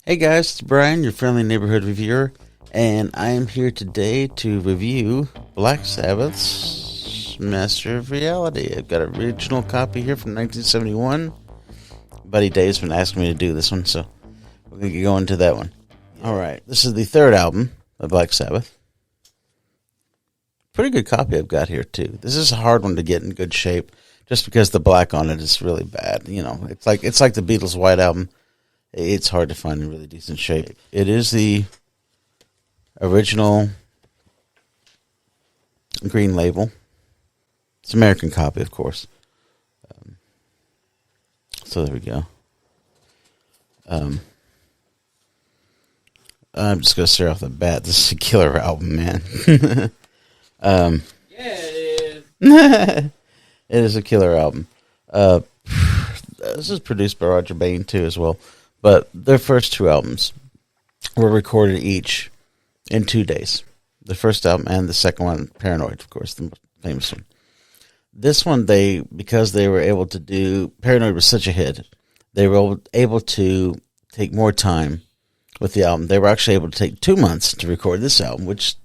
Hey guys, it's Bryan, your friendly neighborhood reviewer, and I am here today to review Black Sabbath's Master of Reality. I've got an original copy here from 1971. Buddy Dave's been asking me to do this one, so we're going to go into that one. Alright, this is the third album of Black Sabbath. Pretty good copy I've got here, too. This is a hard one to get in good shape, just because the black on it is really bad. You know, it's like the Beatles' White Album. It's hard to find in really decent shape. It is the original green label. It's an American copy, of course. So there we go. I'm just going to start off the bat. This is a killer album, man. Yeah, it is. It is a killer album. This is produced by Roger Bain, too, as well. But their first two albums were recorded each in 2 days. The first album and the second one, Paranoid, of course, the most famous one. This one, because they were able to do, Paranoid was such a hit, they were able to take more time with the album. They were actually able to take 2 months to record this album, which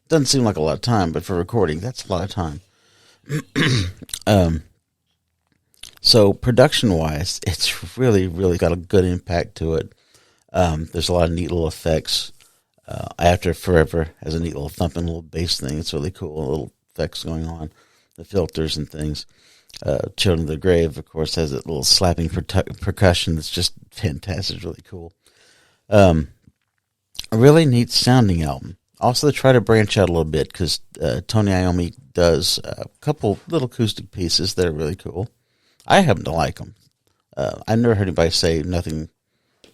doesn't seem like a lot of time, but for recording, that's a lot of time. So production-wise, it's really, really got a good impact to it. There's a lot of neat little effects. After Forever has a neat little thumping little bass thing. It's really cool. Little effects going on. The filters and things. Children of the Grave, of course, has that little slapping percussion that's just fantastic. It's really cool. A really neat sounding album. Also, they try to branch out a little bit because Tony Iommi does a couple little acoustic pieces that are really cool. I happen to like them. I never heard anybody say nothing.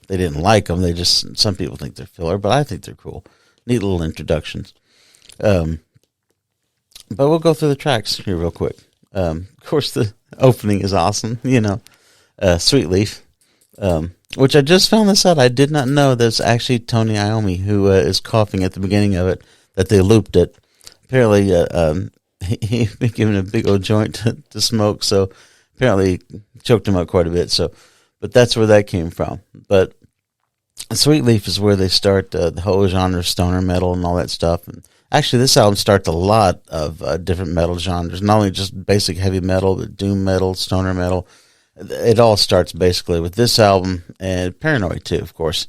They didn't like them. Some people think they're filler, but I think they're cool. Neat little introductions. But we'll go through the tracks here real quick. Of course, the opening is awesome. You know, Sweet Leaf, which I just found this out. I did not know there's actually Tony Iommi who is coughing at the beginning of it, that they looped it. Apparently, he'd been given a big old joint to smoke, so apparently choked him up quite a bit. So, but that's where that came from. But Sweet Leaf is where they start the whole genre of stoner metal and all that stuff. And actually, this album starts a lot of different metal genres, not only just basic heavy metal, but doom metal, stoner metal. It all starts basically with this album and Paranoid too, of course,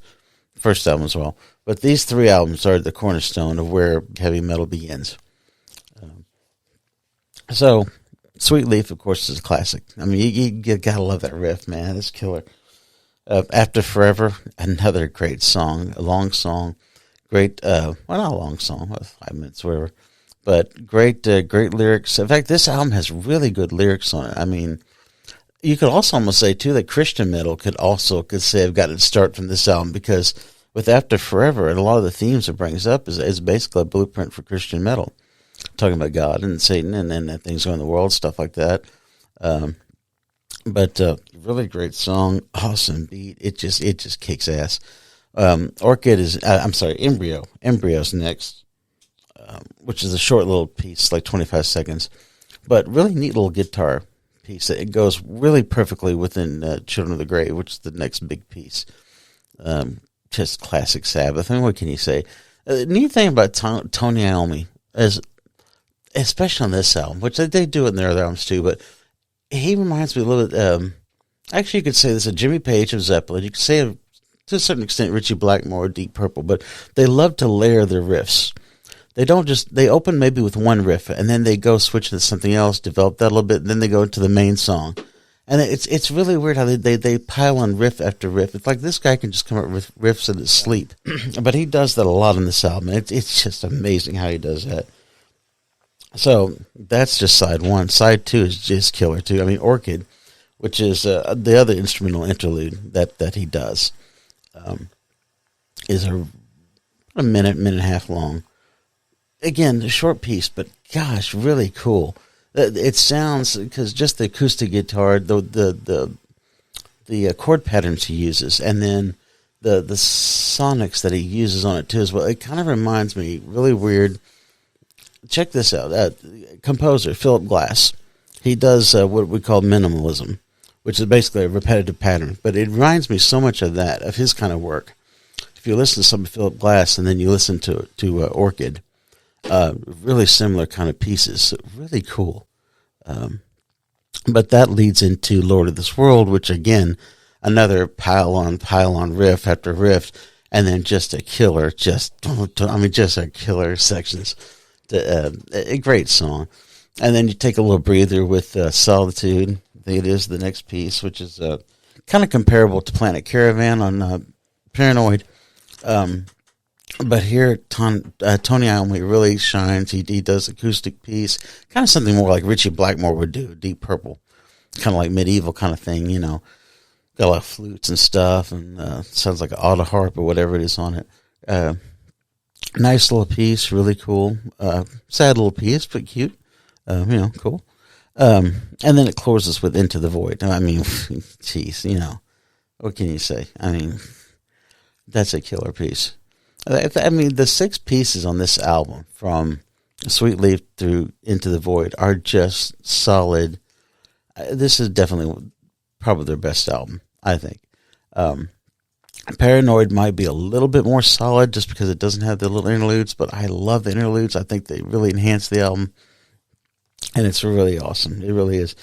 first album as well. But these three albums are the cornerstone of where heavy metal begins. So, Sweet Leaf, of course, is a classic. I mean, you gotta love that riff, man. It's killer. After Forever, another great song, a long song. Great, well, not a long song, 5 minutes, whatever. But great lyrics. In fact, this album has really good lyrics on it. I mean, you could also almost say, too, that Christian metal could say have gotten its start from this album, because with After Forever, and a lot of the themes it brings up is basically a blueprint for Christian metal. Talking about God and Satan and things going in the world, stuff like that. But really great song, awesome beat. It just kicks ass. Orchid is, Embryo. Embryo's next, which is a short little piece, like 25 seconds, but really neat little guitar piece. It goes really perfectly within Children of the Grave, which is the next big piece. Just classic Sabbath. I mean, what can you say? The neat thing about Tony Iommi is, especially on this album, which they do it in their other albums too, but he reminds me a little bit, actually you could say this is a Jimmy Page of Zeppelin. You could say to a certain extent Richie Blackmore, Deep Purple, but they love to layer their riffs. They open maybe with one riff, and then they go switch to something else, develop that a little bit, and then they go to the main song. And it's really weird how they pile on riff after riff. It's like this guy can just come up with riffs in his sleep. But he does that a lot on this album. It's just amazing how he does that. So that's just side one. Side two is just killer too. I mean, Orchid, which is the other instrumental interlude that he does, is a minute and a half long. Again, a short piece, but gosh, really cool. It sounds, because just the acoustic guitar, the chord patterns he uses, and then the sonics that he uses on it too as well. It kind of reminds me, really weird. Check this out. Composer Philip Glass. He does what we call minimalism, which is basically a repetitive pattern. But it reminds me so much of that, of his kind of work. if you listen to some of Philip Glass and then you listen to Orchid, really similar kind of pieces. So really cool. But that leads into Lord of this World, which again, another pile on riff after riff, and then just a killer, just a killer sections. A great song. And then you take a little breather with Solitude. I think it is the next piece, which is kind of comparable to Planet Caravan on Paranoid. But here, Tony Iommi really shines. He does acoustic piece, kind of something more like Ritchie Blackmore would do, Deep Purple, kind of like medieval kind of thing, you know. Got a lot of flutes and stuff, and sounds like an auto harp or whatever it is on it. Nice little piece, really cool. Sad little piece, but cute. Cool. And then it closes with Into the Void. I mean, geez, what can you say? I mean, that's a killer piece. I mean, the 6 pieces on this album, from Sweet Leaf through Into the Void, are just solid. This is definitely probably their best album, I think. Paranoid might be a little bit more solid just because it doesn't have the little interludes, but I love the interludes. I think they really enhance the album, and it's really awesome. It really is.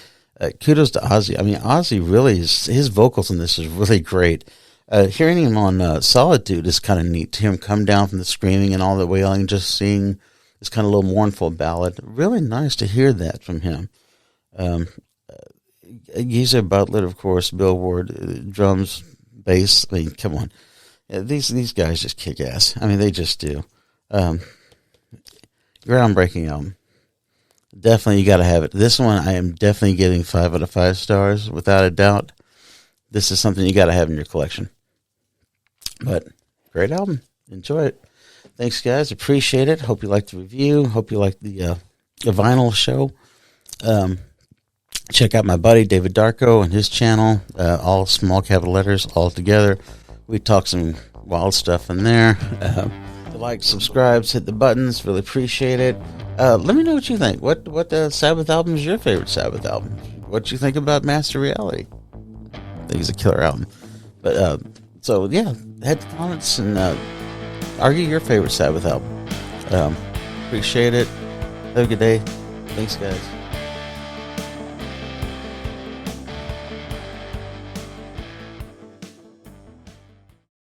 Kudos to Ozzy. I mean, Ozzy really is, his vocals in this is really great. Hearing him on Solitude is kind of neat. To hear him come down from the screaming and all the wailing, just sing this kind of little mournful ballad. Really nice to hear that from him. Geezer Butler, of course, Billboard, drums, bass. I mean, come on. These guys just kick ass. I mean, they just do. Groundbreaking album. Definitely, you got to have it. This one, I am definitely giving 5 out of 5 stars, without a doubt. This is something you got to have in your collection. But great album. Enjoy it. Thanks, guys. Appreciate it. Hope you liked the review. Hope you liked the vinyl show. Check out my buddy David Darko and his channel. All small capital letters, all together. We talk some wild stuff in there. Like, subscribe, hit the buttons. Really appreciate it. Let me know what you think. What Sabbath album is your favorite Sabbath album? What you think about Master Reality? I think it's a killer album. But so yeah, head to the comments and argue your favorite Sabbath album. Appreciate it. Have a good day. Thanks, guys.